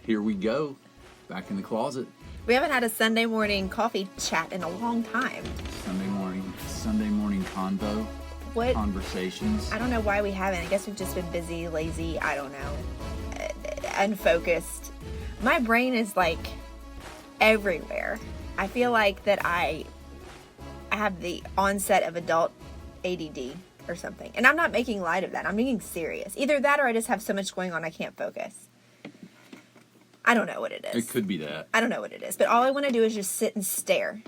Here we go. Back in the closet. We haven't had a Sunday morning coffee chat in a long time. Sunday morning convo. What? Conversations. I don't know why we haven't. I guess we've just been busy, lazy, I don't know. Unfocused. My brain is like everywhere. I feel like that I have the onset of adult ADD or something. And I'm not making light of that. I'm being serious. Either that or I just have so much going on I can't focus. I don't know what it is. It could be that. I don't know what it is. But all I want to do is just sit and stare.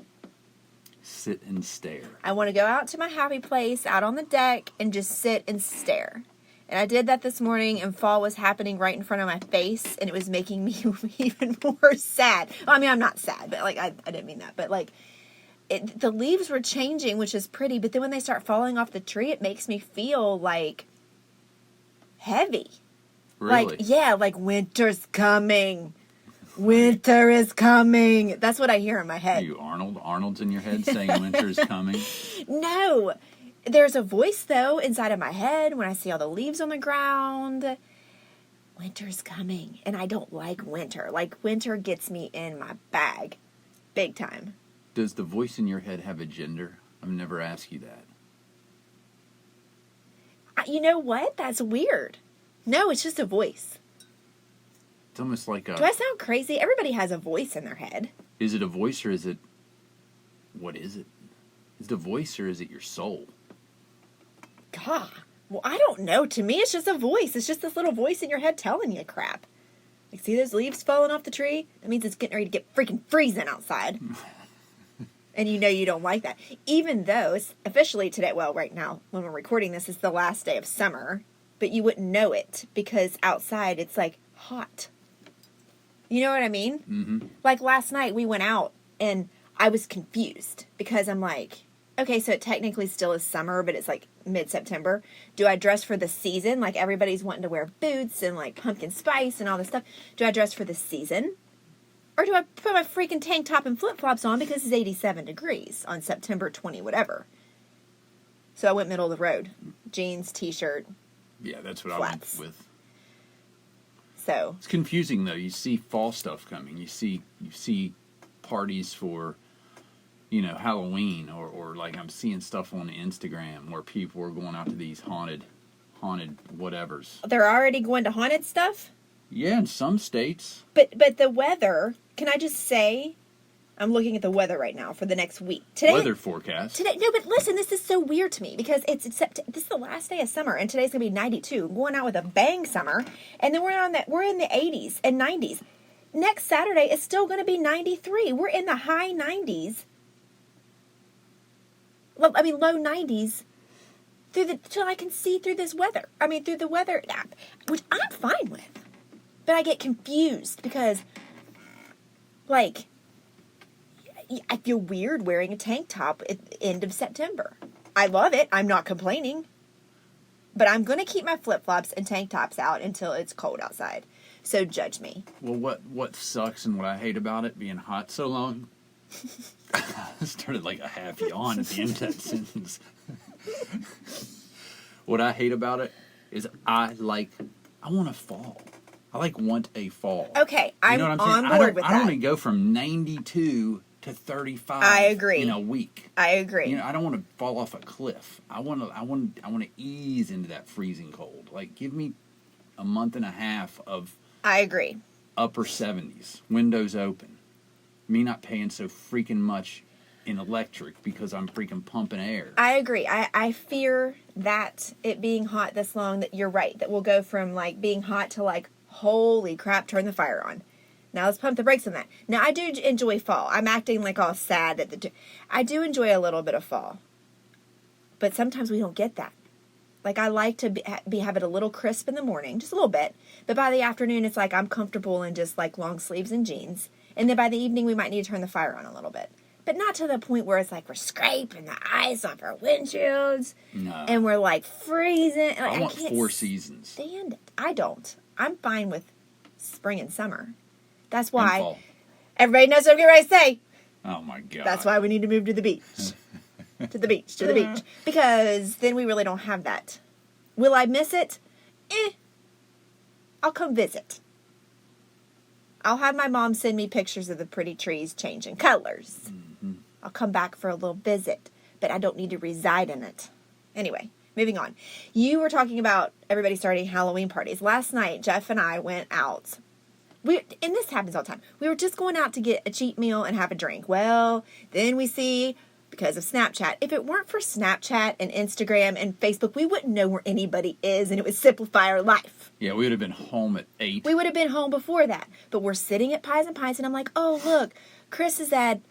Sit and stare. I want to go out to my happy place, out on the deck, and just sit and stare. And I did that this morning, and fall was happening right in front of my face, and it was making me even more sad. Well, I mean, I'm not sad, but, like, I didn't mean that. But, like, the leaves were changing, which is pretty, but then when they start falling off the tree, it makes me feel, like, heavy. Really? Like, yeah, like, winter's coming. Winter is coming. That's what I hear in my head. Are you Arnold? Arnold's in your head saying winter's coming? No. There's a voice, though, inside of my head when I see all the leaves on the ground. Winter's coming. And I don't like winter. Like, winter gets me in my bag. Big time. Does the voice in your head have a gender? I've never asked you that. You know what? That's weird. No, it's just a voice. It's almost like a... Do I sound crazy? Everybody has a voice in their head. Is it a voice or is it... What is it? Is it a voice or is it your soul? God. Well, I don't know. To me, it's just a voice. It's just this little voice in your head telling you crap. Like, see those leaves falling off the tree? That means it's getting ready to get freaking freezing outside. And you know you don't like that. Even though it's officially today, well, right now, when we're recording this, is the last day of summer. But you wouldn't know it because outside it's, like, hot. You know what I mean? Mm-hmm. Like last night we went out and I was confused because I'm like, okay, so it technically still is summer, but it's like mid-September. Do I dress for the season? Like everybody's wanting to wear boots and like pumpkin spice and all this stuff. Do I dress for the season? Or do I put my freaking tank top and flip-flops on because it's 87 degrees on September 20 whatever? So I went middle of the road. Jeans, t-shirt. Yeah, that's what flats. I went with. So it's confusing though. You see fall stuff coming. You see parties for, Halloween or like I'm seeing stuff on Instagram where people are going out to these haunted whatevers. they're already going to haunted stuff? Yeah, in some states. But the weather, can I just say, I'm looking at the weather right now for the next week. Weather forecast. No, but listen, this is so weird to me because this is the last day of summer and today's gonna be 92. Going out with a bang summer, and then we're in the 80s and 90s. Next Saturday is still gonna be 93. We're in the high 90s. Low 90s till I can see through this weather. I mean, through the weather app, which I'm fine with. But I get confused because, like, I feel weird wearing a tank top at the end of September. I love it. I'm not complaining. But I'm going to keep my flip-flops and tank tops out until it's cold outside. So judge me. Well, what sucks and what I hate about it being hot so long, I started like a half yawn at the end of that sentence. What I hate about it is I want to fall. I want a fall. Okay, I'm on board with that. I don't want to go from 92 to 35. I agree. In a week. I agree. I don't want to fall off a cliff. I want to ease into that freezing cold. Like, give me a month and a half of. I agree. Upper 70s, windows open. Me not paying so freaking much in electric because I'm freaking pumping air. I agree. I fear that it being hot this long, that you're right, that we'll go from like being hot to like, holy crap, turn the fire on. Now let's pump the brakes on that. Now I do enjoy fall. I'm acting like all sad that I do enjoy a little bit of fall. But sometimes we don't get that. Like I like to have it a little crisp in the morning, just a little bit. But by the afternoon, it's like I'm comfortable in just like long sleeves and jeans. And then by the evening, we might need to turn the fire on a little bit. But not to the point where it's like we're scraping the ice off our windshields. No. And we're like freezing. I want can't 4 seasons. Stand it. I don't. I'm fine with spring and summer. That's why everybody knows what I'm getting ready to say. Oh my God. That's why we need to move to the beach. to the beach. Because then we really don't have that. Will I miss it? I'll come visit. I'll have my mom send me pictures of the pretty trees changing colors. Mm-hmm. I'll come back for a little visit, but I don't need to reside in it. Anyway, moving on. You were talking about everybody starting Halloween parties. Last night, Jeff and I went out. And this happens all the time. We were just going out to get a cheap meal and have a drink. Well, then we see, because of Snapchat, if it weren't for Snapchat and Instagram and Facebook, we wouldn't know where anybody is, and it would simplify our life. Yeah, we would have been home at 8. We would have been home before that. But we're sitting at Pies and Pints, and I'm like, oh, look, Chris is at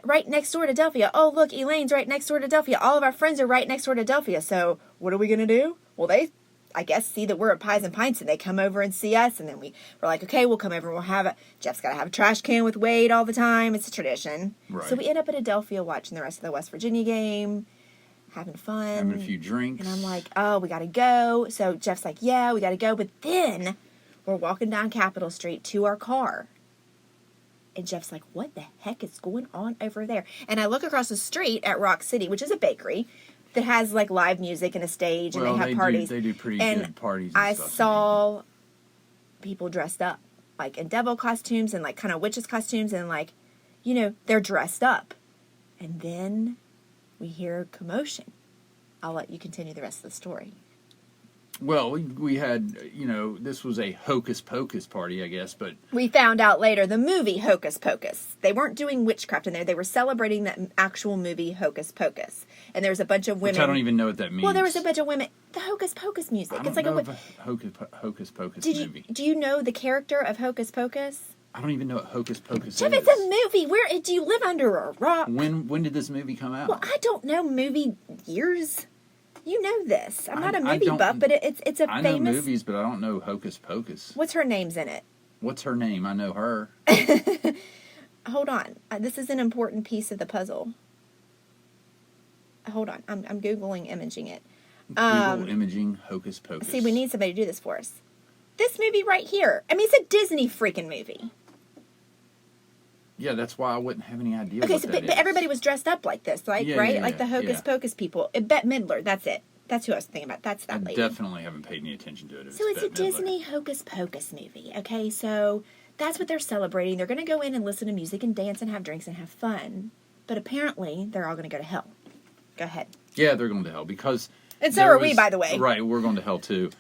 right next door to Delphia. Oh, look, Elaine's right next door to Delphia. All of our friends are right next door to Delphia. So what are we going to do? Well, they, I guess, see that we're at Pies and Pints, and they come over and see us, and then we're like, okay, we'll come over and we'll have it. Jeff's got to have a trash can with Wade all the time. It's a tradition. Right. So we end up at Adelphia watching the rest of the West Virginia game, having fun. Having a few drinks. And I'm like, oh, we got to go. So Jeff's like, yeah, we got to go. But then we're walking down Capitol Street to our car. And Jeff's like, what the heck is going on over there? And I look across the street at Rock City, which is a bakery that has like live music and a stage, and they have parties. They do pretty good parties. And I stuff saw people dressed up, like in devil costumes and like kind of witches costumes, and like, you know, they're dressed up. And then we hear commotion. I'll let you continue the rest of the story. Well, we had, you know, this was a hocus pocus party, I guess, but we found out later the movie Hocus Pocus. They weren't doing witchcraft in there. They were celebrating that actual movie Hocus Pocus. And there was a bunch of women. Which I don't even know what that means. Well, there was a bunch of women. The Hocus Pocus music. It's like a Hocus Pocus movie. Do you know the character of Hocus Pocus? I don't even know what Hocus Pocus Jeff, is. it's a movie. Where do you live under a rock? When did this movie come out? Well, I don't know movie years. You know this. I'm not a movie buff, but it's a famous. I know movies, but I don't know Hocus Pocus. What's her name's in it? What's her name? I know her. Hold on. This is an important piece of the puzzle. Hold on. I'm Googling imaging it. Google imaging Hocus Pocus. See, we need somebody to do this for us. This movie right here. I mean, it's a Disney freaking movie. Yeah, that's why I wouldn't have any idea. Okay, what so that but everybody was dressed up like this, like right, yeah, like the Hocus Pocus people. Bette Midler. That's it. That's who I was thinking about. That's that lady. Definitely haven't paid any attention to it. So it's a Disney Hocus Pocus movie. Okay, so that's what they're celebrating. They're going to go in and listen to music and dance and have drinks and have fun. But apparently, they're all going to go to hell. Go ahead. Yeah, they're going to hell because. And so are we, by the way. Right, we're going to hell too,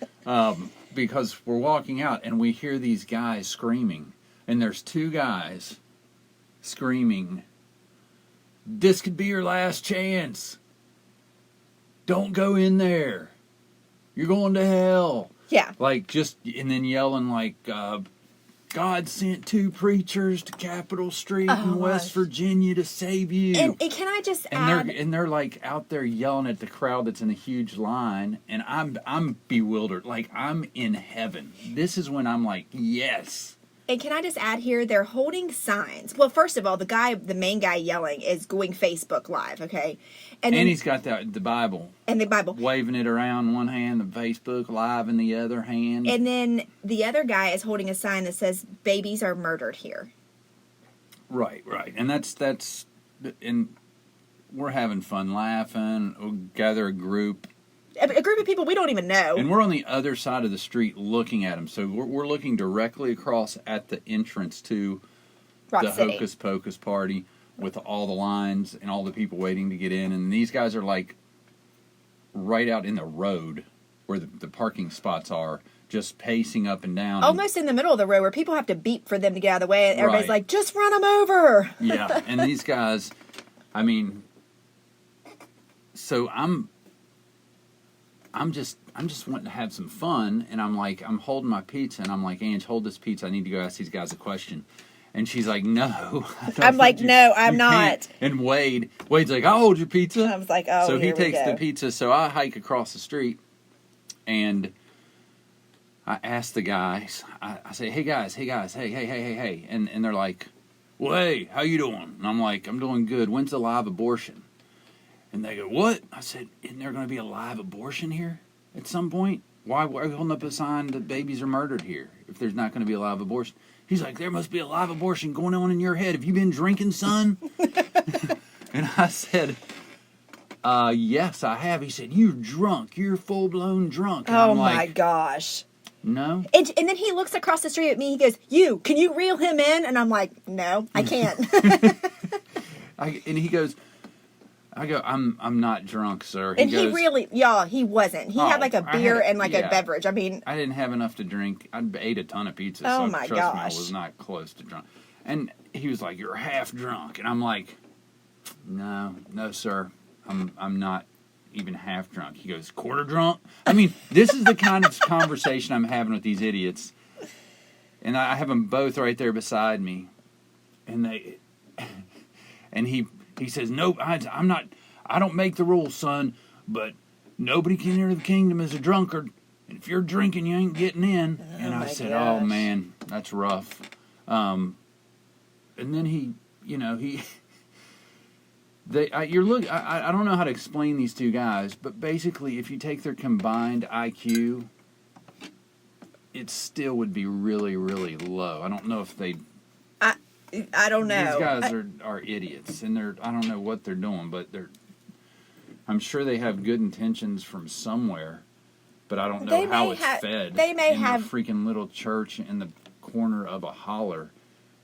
because we're walking out and we hear these guys screaming, and there's two guys screaming, "This could be your last chance. Don't go in there. You're going to hell." Yeah. Like just, and then yelling like, "God sent 2 preachers to Capitol Street in West Virginia to save you." And can I just add? And they're like out there yelling at the crowd that's in a huge line, and I'm bewildered. Like I'm in heaven. This is when I'm like, yes. And can I just add here, they're holding signs. Well, first of all, the main guy yelling is going Facebook Live, okay? And he's got the Bible. And the Bible. Waving it around in one hand, the Facebook Live in the other hand. And then the other guy is holding a sign that says, "Babies are murdered here." Right. And that's, and we're having fun laughing. We'll gather a group. A group of people we don't even know. And we're on the other side of the street looking at them. So we're looking directly across at the entrance to Rock the City. Hocus Pocus party with all the lines and all the people waiting to get in. And these guys are like right out in the road where the parking spots are, just pacing up and down. Almost in the middle of the road where people have to beep for them to get out of the way. And everybody's Right. like, just run them over. Yeah, and these guys, I mean, so I'm just wanting to have some fun, and I'm holding my pizza, and I'm like, "Ange, hold this pizza. I need to go ask these guys a question." And she's like, "No." I'm like, "No, I'm not." Can't. And Wade's like, "I'll hold your pizza." I was like, "Oh, so he here we takes go." the pizza. So I hike across the street, and I ask the guys. I say, "Hey guys, hey," and they're like, "Well, hey, how you doing?" And I'm like, "I'm doing good. When's the live abortion?" And they go, "What?" I said, "Isn't there going to be a live abortion here at some point? Why are we holding up a sign that babies are murdered here if there's not going to be a live abortion?" He's like, "There must be a live abortion going on in your head. Have you been drinking, son?" And I said, "Yes, I have." He said, "You're drunk. You're full-blown drunk." And Oh, I'm like, my gosh. No. And then he looks across the street at me. He goes, can you reel him in? And I'm like, no, I can't. And he goes, I go, I'm not drunk, sir. He And goes, he really, y'all, he wasn't. He had like a beer and like a beverage. I mean, I didn't have enough to drink. I ate a ton of pizza, oh so my trust me, I gosh. was not close to drunk. And he was like, "You're half drunk," and I'm like, "No, sir, I'm not even half drunk." He goes, "Quarter drunk?" I mean, this is the kind of conversation I'm having with these idiots, and I have them both right there beside me, and he says, "No, I'm not. I don't make the rules, son. But nobody can enter the kingdom as a drunkard. And if you're drinking, you ain't getting in." And I said, "Oh man, that's rough." And then I don't know how to explain these two guys, but basically, if you take their combined IQ, it still would be really, really low. I don't know if they. I don't know. These guys are idiots, and I don't know what they're doing, but I'm sure they have good intentions from somewhere, but I don't know how it's fed. They may have a freaking little church in the corner of a holler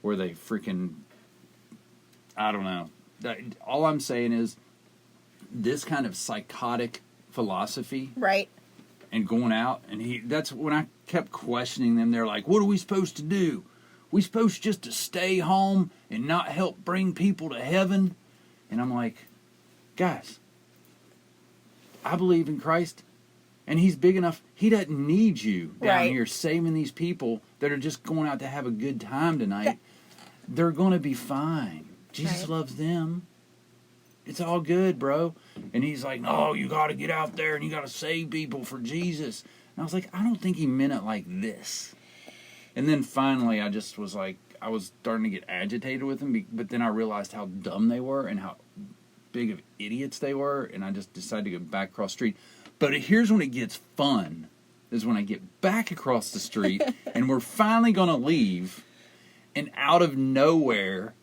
where they freaking, I don't know. All I'm saying is this kind of psychotic philosophy, right? And going out, and that's when I kept questioning them. They're like, "What are we supposed to do? We supposed just to stay home and not help bring people to heaven?" And I'm like, guys, I believe in Christ, and He's big enough. He doesn't need you down here saving these people that are just going out to have a good time tonight. They're going to be fine. Jesus loves them. It's all good, bro. And He's like, "No, you got to get out there and you got to save people for Jesus." And I was like, I don't think He meant it like this. And then finally, I just was like, I was starting to get agitated with them, but then I realized how dumb they were and how big of idiots they were, and I just decided to go back across the street. But here's when it gets fun, is when I get back across the street, and we're finally going to leave, and out of nowhere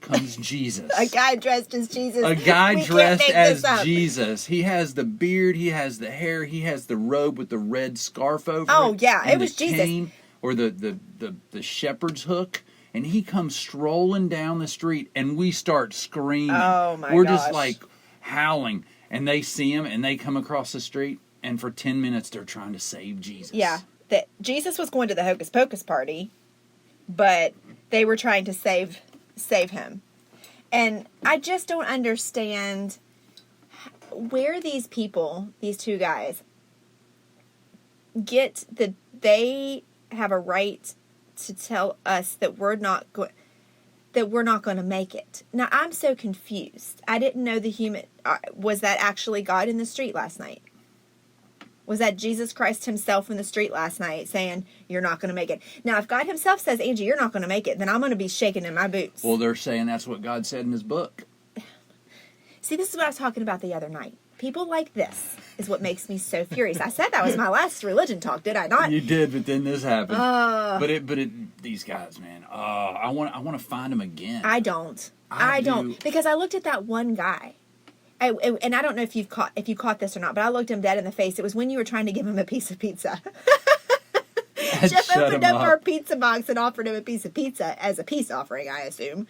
comes Jesus. A guy dressed as Jesus. A guy dressed as Jesus. He has the beard, he has the hair, he has the robe with the red scarf over it. Oh, yeah, it was cane, Jesus. Or the shepherd's hook. And he comes strolling down the street, and we start screaming. Oh, my We're gosh. just like howling. And they see him, and they come across the street, and for 10 minutes, they're trying to save Jesus. Yeah, that Jesus was going to the Hocus Pocus party, but they were trying to save him. And I just don't understand where these people, these two guys, get that they have a right to tell us that we're not going to make it. Now, I'm so confused. I didn't know was that actually God in the street last night? Was that Jesus Christ Himself in the street last night saying, "You're not going to make it"? Now, if God Himself says, "Angie, you're not going to make it," then I'm going to be shaking in my boots. Well, they're saying that's what God said in His book. See, this is what I was talking about the other night. People like this is what makes me so furious. I said that was my last religion talk, did I not? You did, but then this happened. These guys, man. I want to find them again. I don't. I don't, because I looked at that one guy, and I don't know if you caught this or not, but I looked him dead in the face. It was when you were trying to give him a piece of pizza. Jeff opened up our pizza box and offered him a piece of pizza as a peace offering, I assume.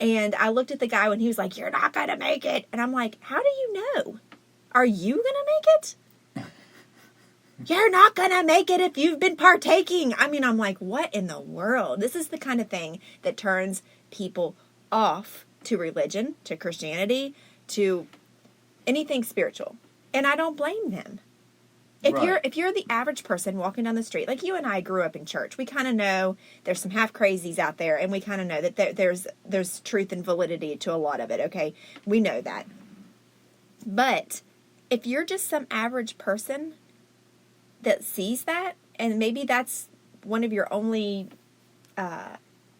And I looked at the guy when he was like, "You're not going to make it." And I'm like, how do you know? Are you going to make it? You're not going to make it if you've been partaking. I mean, I'm like, what in the world? This is the kind of thing that turns people off to religion, to Christianity, to anything spiritual. And I don't blame them. If you're the average person walking down the street, like you and I grew up in church, we kind of know there's some half crazies out there, and we kind of know that there's truth and validity to a lot of it, okay? We know that. But if you're just some average person that sees that, and maybe that's one of your only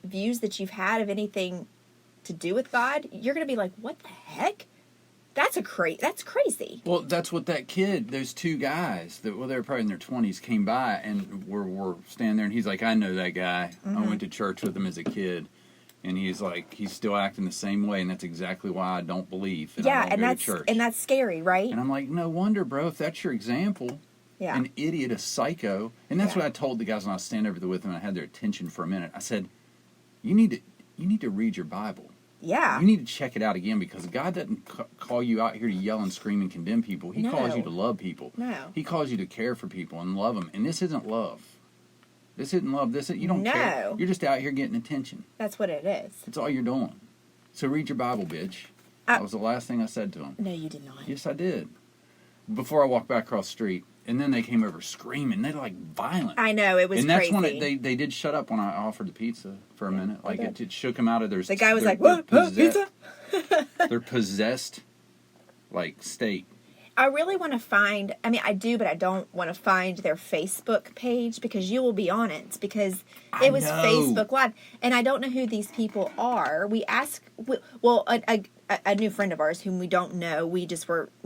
views that you've had of anything to do with God, you're going to be like, what the heck? That's crazy. Well, that's what that kid, those two guys, they were probably in their 20s, came by and were standing there, and he's like, "I know that guy. Mm-hmm. I went to church with him as a kid." And he's like, he's still acting the same way, and that's exactly why I don't believe. And I don't go to church. And that's scary, right? And I'm like, no wonder, bro, if that's your example, Yeah. An idiot, a psycho. And that's Yeah. what I told the guys when I was standing over there with them and I had their attention for a minute. I said, you need to read your Bible. Yeah. You need to check it out again, because God doesn't call you out here to yell and scream and condemn people. He calls you to love people. No. He calls you to care for people and love them. And this isn't love. This isn't love. You don't care. You're just out here getting attention. That's what it is. That's all you're doing. So read your Bible, bitch. That was the last thing I said to him. No, you did not. Yes, I did. Before I walked back across the street. And then they came over screaming. They're like violent. I know, it was crazy. And that's crazy. when they did shut up when I offered the pizza for a minute. Like it shook them out of their... The guy was like, what? Pizza? They're possessed, like, state. I really want to find, I mean, I do, but I don't want to find their Facebook page, because you will be on it, because it was Facebook Live. And I don't know who these people are. We asked, well, a new friend of ours whom we don't know, we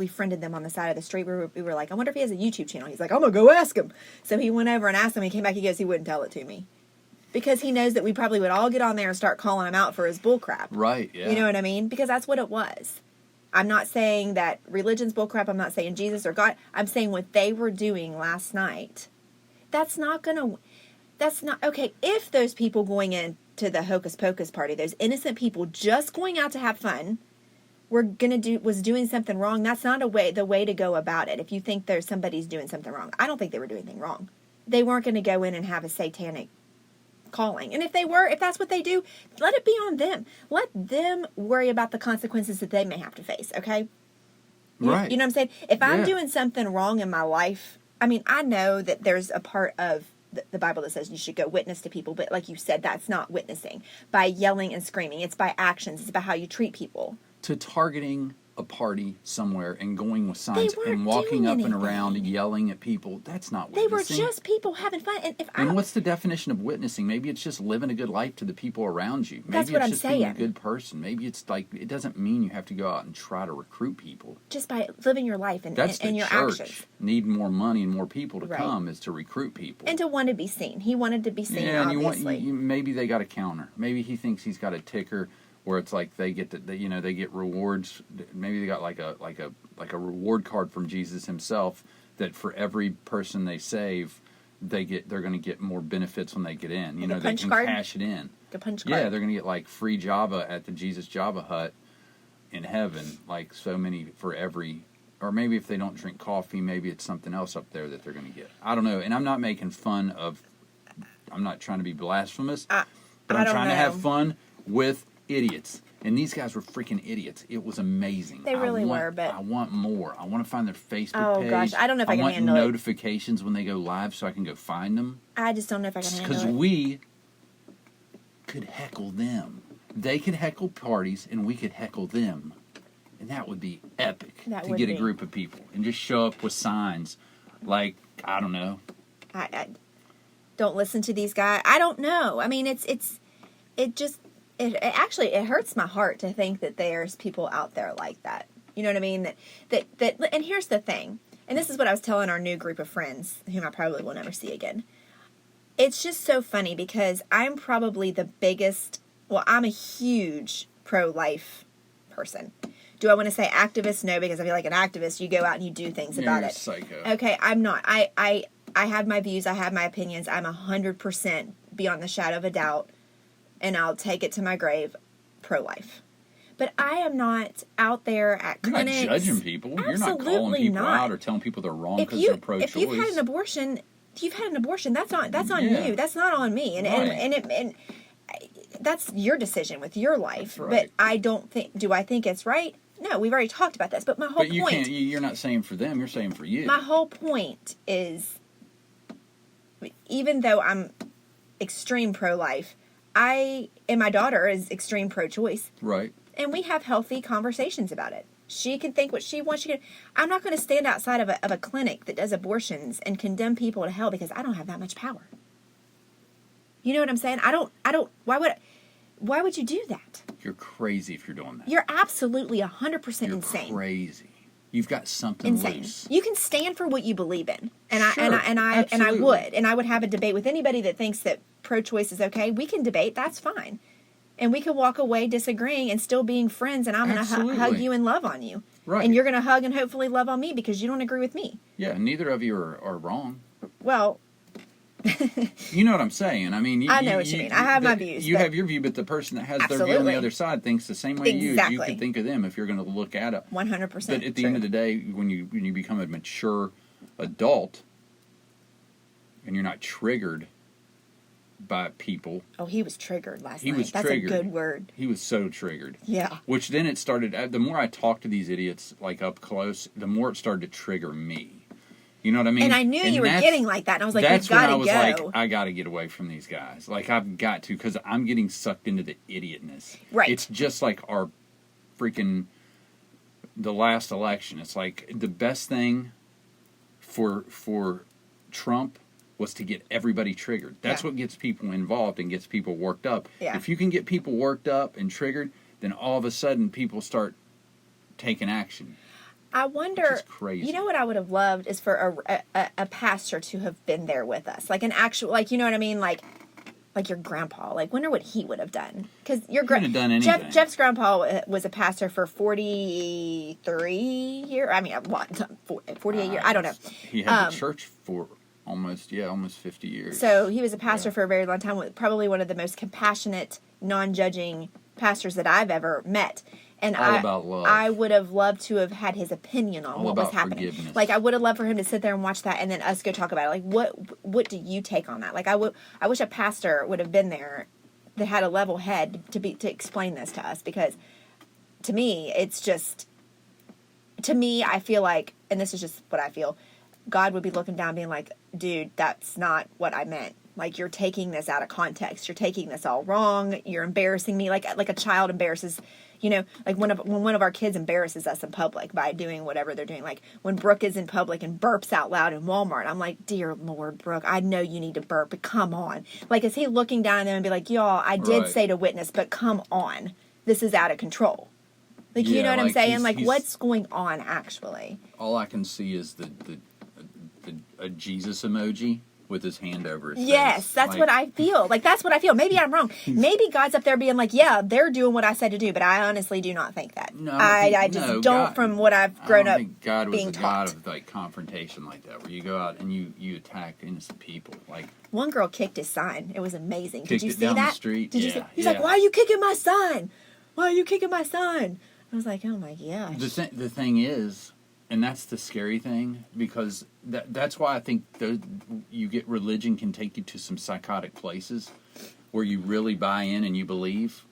friended them on the side of the street. We were like, I wonder if he has a YouTube channel. He's like, I'm going to go ask him. So he went over and asked him. He came back, he goes, he wouldn't tell it to me. Because he knows that we probably would all get on there and start calling him out for his bullcrap. Right, yeah. You know what I mean? Because that's what it was. I'm not saying that religion's bullcrap. I'm not saying Jesus or God. I'm saying what they were doing last night. That's not, okay, if those people going into the hocus pocus party, those innocent people just going out to have fun, was doing something wrong, that's not the way to go about it. If you think somebody's doing something wrong. I don't think they were doing anything wrong. They weren't going to go in and have a satanic calling. And if that's what they do, let it be on them. Let them worry about the consequences that they may have to face, okay? Right. You know what I'm saying? If I'm doing something wrong in my life, I mean, I know that there's a part of the Bible that says you should go witness to people, but like you said, that's not witnessing by yelling and screaming. It's by actions. It's about how you treat people. To targeting a party somewhere and going with signs and walking up and around and yelling at people, that's not witnessing. They were just people having fun. And what's the definition of witnessing? Maybe it's just living a good life to the people around you. Maybe that's what it's I'm just saying. being a good person. Maybe it's like, it doesn't mean you have to go out and try to recruit people. Just by living your life and your church. actions. Need more money and more people to come is to recruit people. And to want to be seen. He wanted to be seen, and obviously. Maybe they got a counter. Maybe he thinks he's got a ticker where it's like they get they get rewards. Maybe they got like a reward card from Jesus himself, that for every person they save, they're going to get more benefits when they get in. You know, they can cash it in. The punch card. Yeah, they're going to get like free Java at the Jesus Java Hut in heaven, like so many for every. Or maybe if they don't drink coffee, maybe it's something else up there that they're going to get. I don't know. And I'm not making fun of. I'm not trying to be blasphemous, but I'm trying to have fun with idiots. And these guys were freaking idiots. It was amazing. They really were, but... I want more. I want to find their Facebook page. Oh, gosh. I don't know if I can handle it. I want notifications when they go live so I can go find them. I just don't know if I can handle it. Because we could heckle them. They could heckle parties, and we could heckle them. And that would be epic to get a group of people. And just show up with signs like, I don't know. I don't listen to these guys. I don't know. I mean, it hurts my heart to think that there's people out there like that. You know what I mean? That and here's the thing. And this is what I was telling our new group of friends, whom I probably will never see again. It's just so funny because I'm probably the biggest, I'm a huge pro-life person. Do I want to say activist? No, because I feel like an activist, you go out and you do things about it. Psycho. Okay, I'm not. I have my views. I have my opinions. I'm 100% beyond the shadow of a doubt, and I'll take it to my grave, pro-life. But I am not out there at clinics. You're not judging people. You're not calling people out or telling people they're wrong because they're pro-choice. If you've had an abortion, That's on you. That's not on me. And that's your decision with your life. Right. But I don't think. Do I think it's right? No, we've already talked about this. But my whole point. You're not saying for them. You're saying for you. My whole point is, even though I'm extreme pro-life, I and my daughter is extreme pro-choice. Right. And we have healthy conversations about it. She can think what she wants. I'm not going to stand outside of a clinic that does abortions and condemn people to hell because I don't have that much power. You know what I'm saying? I don't. Why would you do that? You're crazy if you're doing that. You're absolutely 100% You're insane. Crazy. You've got something loose. You can stand for what you believe in, and Sure, I would have a debate with anybody that thinks that pro-choice is okay. We can debate. That's fine. And we could walk away disagreeing and still being friends, and I'm going to hug you and love on you. Right. And you're going to hug and hopefully love on me because you don't agree with me. Yeah, neither of you are wrong. Well, you know what I'm saying. I mean, I know what you mean. I have my views. You have your view, but the person that has their view on the other side thinks the same way you could think of them if you're going to look at it. 100%. But at the end of the day, when you become a mature adult and you're not triggered by people. Oh, he was triggered last night. He was triggered. That's a good word. He was so triggered. Yeah. Which then it started, the more I talked to these idiots, like up close, the more it started to trigger me. You know what I mean? And I knew you were getting like that. And I was like, we've got to go. That's when I was like, I got to get away from these guys. Like, I've got to, because I'm getting sucked into the idiotness. Right. It's just like our freaking, the last election. It's like the best thing for Trump was to get everybody triggered. That's what gets people involved and gets people worked up. Yeah. If you can get people worked up and triggered, then all of a sudden people start taking action. I wonder, which is crazy. You know what I would have loved is for a pastor to have been there with us. Like an actual, like, you know what I mean? Like your grandpa. Like, wonder what he would have done. Because your grandpa, Jeff's grandpa was a pastor for 43 years. I mean, what, 48 years? I don't know. He had the church for almost 50 years. So he was a pastor for a very long time. Probably one of the most compassionate, non-judging pastors that I've ever met. And about love. I would have loved to have had his opinion on what was happening. Forgiveness. Like, I would have loved for him to sit there and watch that and then us go talk about it. Like, what do you take on that? Like, I wish a pastor would have been there that had a level head to explain this to us, because to me, it's just, I feel like, and this is just what I feel, God would be looking down being like, dude, that's not what I meant. Like, you're taking this out of context. You're taking this all wrong. You're embarrassing me like a child embarrasses, you know, like when one of our kids embarrasses us in public by doing whatever they're doing. Like when Brooke is in public and burps out loud in Walmart. I'm like, dear Lord, Brooke, I know you need to burp, but come on. Like, is he looking down at them and be like, y'all, I did say to witness, but come on. This is out of control. Like, you know what I'm saying? Like, what's going on actually? All I can see is a Jesus emoji with his hand over his face. Yes, that's what I feel. Like, that's what I feel. Maybe I'm wrong. Maybe God's up there being like, yeah, they're doing what I said to do, but I honestly do not think that. No, I just don't, God, from what I've grown up being taught. God was a God of, like, confrontation like that, where you go out and you attack innocent people. Like, one girl kicked his sign. It was amazing. Did you see down that? The street. Did you see? He's like, why are you kicking my sign? Why are you kicking my sign? I was like, oh my gosh. The thing is, and that's the scary thing, because that's why I think religion can take you to some psychotic places where you really buy in and you believe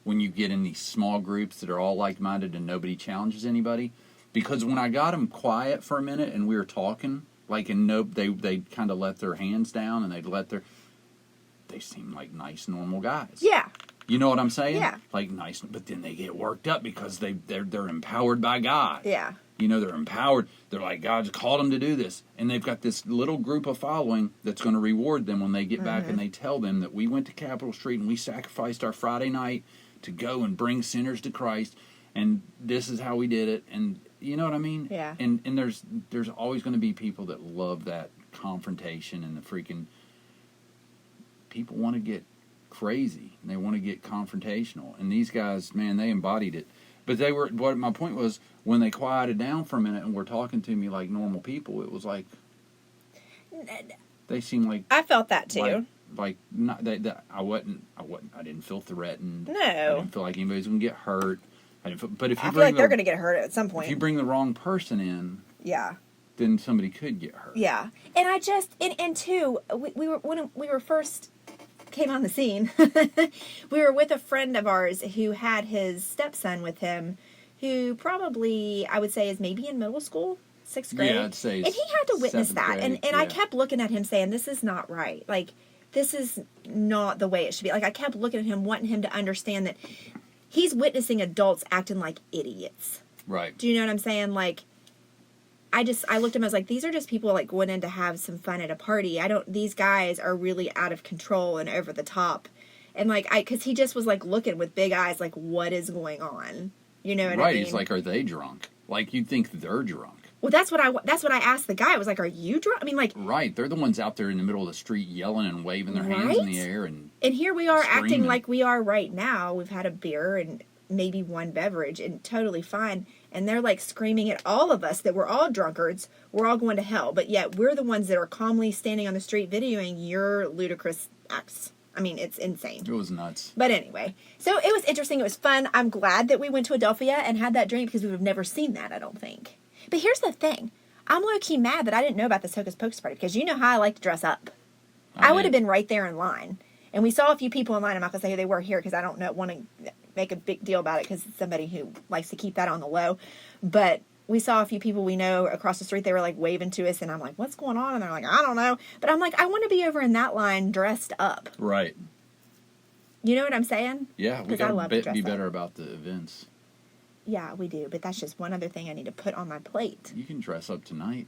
when you get in these small groups that are all like-minded and nobody challenges anybody. Because when I got them quiet for a minute and we were talking, like, and they kind of let their hands down and they seem like nice, normal guys. Yeah. You know what I'm saying? Yeah. Like, nice, but then they get worked up because they're empowered by God. Yeah. You know, they're empowered. They're like, God's called them to do this. And they've got this little group of following that's going to reward them when they get back and they tell them that we went to Capitol Street and we sacrificed our Friday night to go and bring sinners to Christ. And this is how we did it. And you know what I mean? Yeah. And there's always going to be people that love that confrontation and the freaking... People want to get crazy. And they want to get confrontational. And these guys, man, they embodied it. But what my point was, when they quieted down for a minute and were talking to me like normal people, it was like, they seemed like... I felt that too. Like not I didn't feel threatened. No. I didn't feel like anybody's going to get hurt. But if you I feel like they're going to get hurt at some point. If you bring the wrong person in, yeah, then somebody could get hurt. Yeah. And I just, and two, we were, when we were first came on the scene, we were with a friend of ours who had his stepson with him, who probably, I would say, is maybe in middle school, 6th grade. Yeah, I'd say. And he had to witness that. Grade, and I kept looking at him saying, this is not right. Like, this is not the way it should be. Like, I kept looking at him, wanting him to understand that he's witnessing adults acting like idiots. Right. Do you know what I'm saying? Like, I looked at him, I was like, these are just people like going in to have some fun at a party. These guys are really out of control and over the top. And like, cause he just was like looking with big eyes, like, what is going on? You know what I mean? Right. He's like, are they drunk? Like, you'd think they're drunk. Well, that's what I asked the guy. I was like, are you drunk? I mean, like. Right. They're the ones out there in the middle of the street yelling and waving their hands in the air. And here we are screaming. Acting like we are right now. We've had a beer and maybe one beverage and totally fine. and they're like screaming at all of us that we're all drunkards, we're all going to hell, but yet we're the ones that are calmly standing on the street videoing your ludicrous acts. I mean, it's insane. It was nuts. But anyway, so it was interesting. It was fun. I'm glad that we went to Adelphia and had that drink because we would have never seen that, I don't think. But here's the thing. I'm low-key mad that I didn't know about this Hocus Pocus party because you know how I like to dress up. I would have been right there in line. And we saw a few people in line. I'm not going to say who they were here because I don't want to make a big deal about it because it's somebody who likes to keep that on the low. But we saw a few people we know across the street. They were like waving to us, and I'm like, what's going on? And they're like, I don't know. But I'm like, I want to be over in that line dressed up. Right. You know what I'm saying? Yeah, we got to be better about the events. Yeah, we do. But that's just one other thing I need to put on my plate. You can dress up tonight.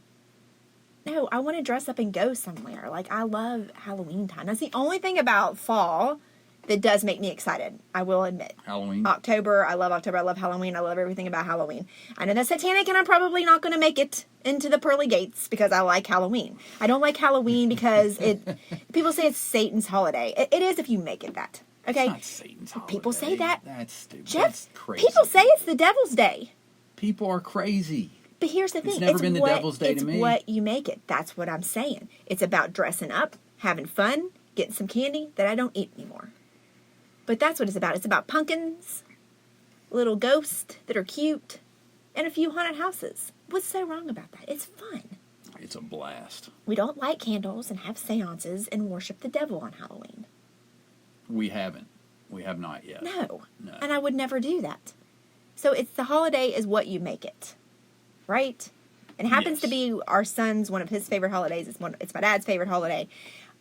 No, I want to dress up and go somewhere. Like, I love Halloween time. That's the only thing about fall that does make me excited, I will admit. Halloween? October. I love Halloween. I love everything about Halloween. I know that's satanic, and I'm probably not going to make it into the pearly gates because I like Halloween. I don't like Halloween because people say it's Satan's holiday. It is if you make it that. Okay? It's not Satan's holiday. People say that. That's stupid. Jeff, that's crazy. people say it's the devil's day. People are crazy. But here's the thing. It's never been the devil's day to me. It's what you make it. That's what I'm saying. It's about dressing up, having fun, getting some candy that I don't eat anymore. But that's what it's about. It's about pumpkins, little ghosts that are cute, and a few haunted houses. What's so wrong about that? It's fun. It's a blast. We don't light candles and have seances and worship the devil on Halloween. We haven't. We have not yet. No. And I would never do that. So it's the holiday is what you make it. Right? It happens to be our son's, one of his favorite holidays. It's my dad's favorite holiday.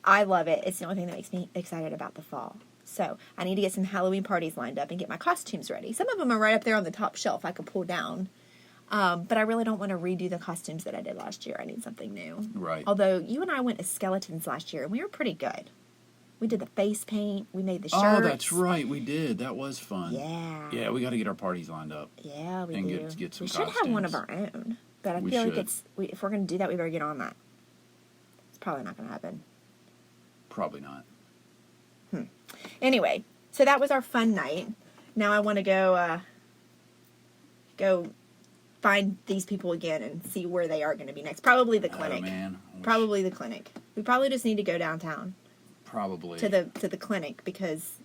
I love it. It's the only thing that makes me excited about the fall. So I need to get some Halloween parties lined up and get my costumes ready. Some of them are right up there on the top shelf I could pull down. But I really don't want to redo the costumes that I did last year. I need something new. Right. Although you and I went as skeletons last year, and we were pretty good. We did the face paint. We made the shirts. Oh, that's right. We did. That was fun. Yeah. Yeah, we got to get our parties lined up. Yeah, we and do. Get some we costumes. should have one of our own. But I feel like if we're going to do that, we better get on that. It's probably not going to happen. Probably not. Anyway, so that was our fun night. Now I want to go find these people again and see where they are going to be next. Probably the clinic. Oh, man. Probably the clinic. We probably just need to go downtown. Probably. To the clinic because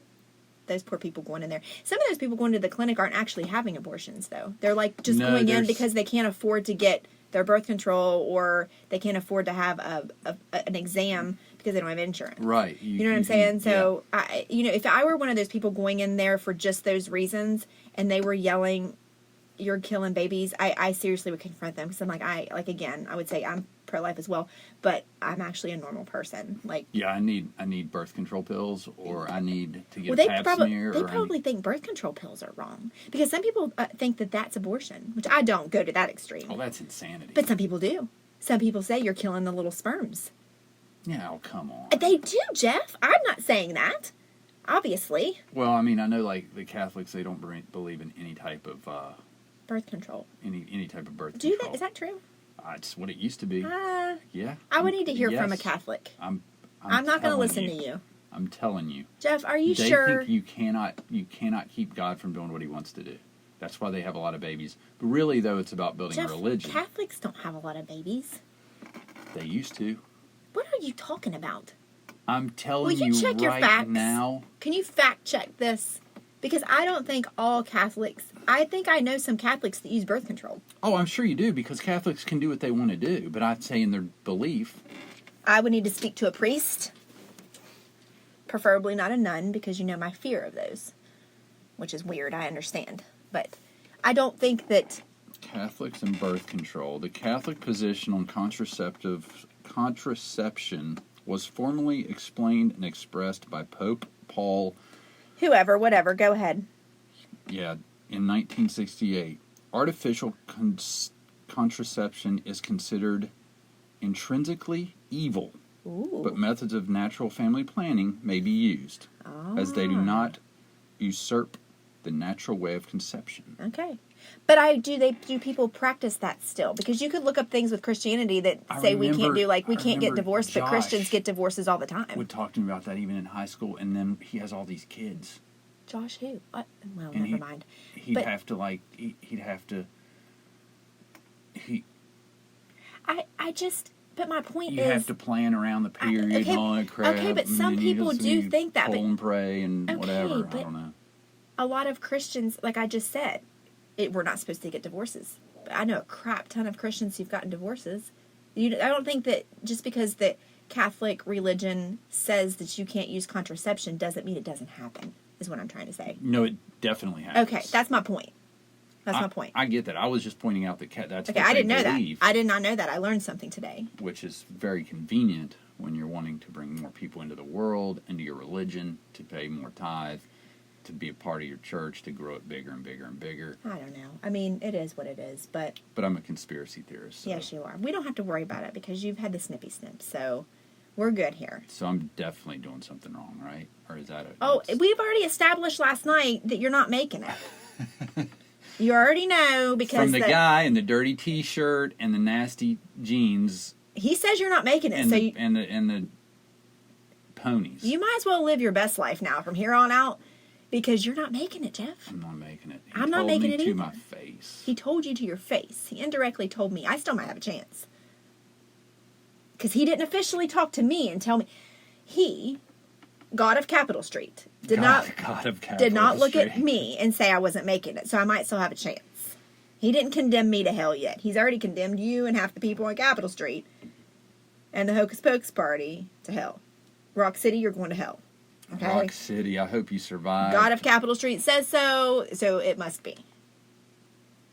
those poor people going in there. Some of those people going to the clinic aren't actually having abortions, though. They're like just going in because they can't afford to get their birth control or they can't afford to have an exam because they don't have insurance. Right. You know what I'm saying? So, if I were one of those people going in there for just those reasons and they were yelling, "You're killing babies," I seriously would confront them because I'm like, I would say I'm pro-life as well, but I'm actually a normal person. Like, yeah, I need birth control pills, or I need to get a pap smear. They probably think birth control pills are wrong because some people think that that's abortion, which I don't go to that extreme. Oh, that's insanity. But some people do. Some people say you're killing the little sperms. Yeah, oh, come on. They do, Jeff. I'm not saying that. Obviously. Well, I mean, I know like the Catholics, they don't believe in any type of birth control. Any type of birth control. Do that? Is that true? It's what it used to be. Yeah. I would need to hear from a Catholic. I'm not going to listen to you. I'm telling you. Jeff, are you sure? They think you cannot keep God from doing what he wants to do. That's why they have a lot of babies. But really, though, it's about building a religion. Catholics don't have a lot of babies. They used to. What are you talking about? I'm telling you check your facts? now. Can you fact check this? Because I don't think all Catholics... I think I know some Catholics that use birth control. Oh, I'm sure you do, because Catholics can do what they want to do. But I'd say in their belief... I would need to speak to a priest. Preferably not a nun, because you know my fear of those. Which is weird, I understand. But I don't think that... Catholics and birth control. The Catholic position on contraception was formally explained and expressed by Pope Paul... Whoever, whatever, go ahead. Yeah, in 1968. Artificial contraception is considered intrinsically evil, but methods of natural family planning may be used, as they do not usurp the natural way of conception. Okay. But do people practice that still? Because you could look up things with Christianity that say we can't do, like we can't get divorced, but Christians get divorces all the time. Would talk to me about that even in high school, and then he has all these kids. Josh who? What? Well, and never mind. He'd have to I just, but my point You is, have to plan around the period okay, and all that crap. okay, but some and you people just- do you think that, pull but- and pray and Okay, whatever. but- I don't know. a lot of Christians, like I just said, we're not supposed to get divorces. But I know a crap ton of Christians who've gotten divorces. I don't think that just because the Catholic religion says that you can't use contraception doesn't mean it doesn't happen, is what I'm trying to say. No, it definitely happens. Okay, that's my point. That's my point. I get that. I was just pointing out that that's Okay, what I they didn't know that. believe, I did not know that. I learned something today. which is very convenient when you're wanting to bring more people into the world, into your religion, to pay more tithe, to be a part of your church, to grow it bigger and bigger and bigger. I don't know. I mean, it is what it is, but But I'm a conspiracy theorist. So, yes, you are. We don't have to worry about it because you've had the snippy snip, so we're good here. so I'm definitely doing something wrong, right? Or is that a... Oh, that's- we've already established last night that you're not making it. You already know because From the guy in the dirty T-shirt and the nasty jeans he says you're not making it. and So the ponies. you might as well live your best life now from here on out because you're not making it, Jeff. I'm not making it. He I'm not told making me it to either. my face. He told you to your face. He indirectly told me. I still might have a chance. Because he didn't officially talk to me and tell me. He, God of Capitol Street, did not look at Street. me and say I wasn't making it. So I might still have a chance. He didn't condemn me to hell yet. He's already condemned you and half the people on Capitol Street and the Hocus Pocus party to hell. Rock City, you're going to hell. Okay? Rock City, I hope you survive. God of Capitol Street says so, so it must be.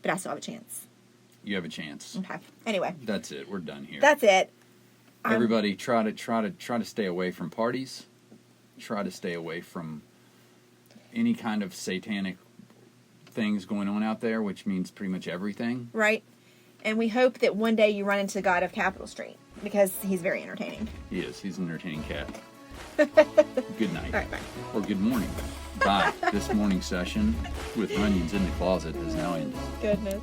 But I still have a chance. You have a chance. Okay. Anyway, That's it. We're done here. that's it. Everybody, try to stay away from parties. Try to stay away from any kind of satanic things going on out there, which means pretty much everything. Right? And we hope that one day you run into God of Capitol Street because he's very entertaining. He is. He's an entertaining cat. Good night. All right, bye. Or good morning. Bye. This morning session with Onions in the Closet is now ended. Goodness.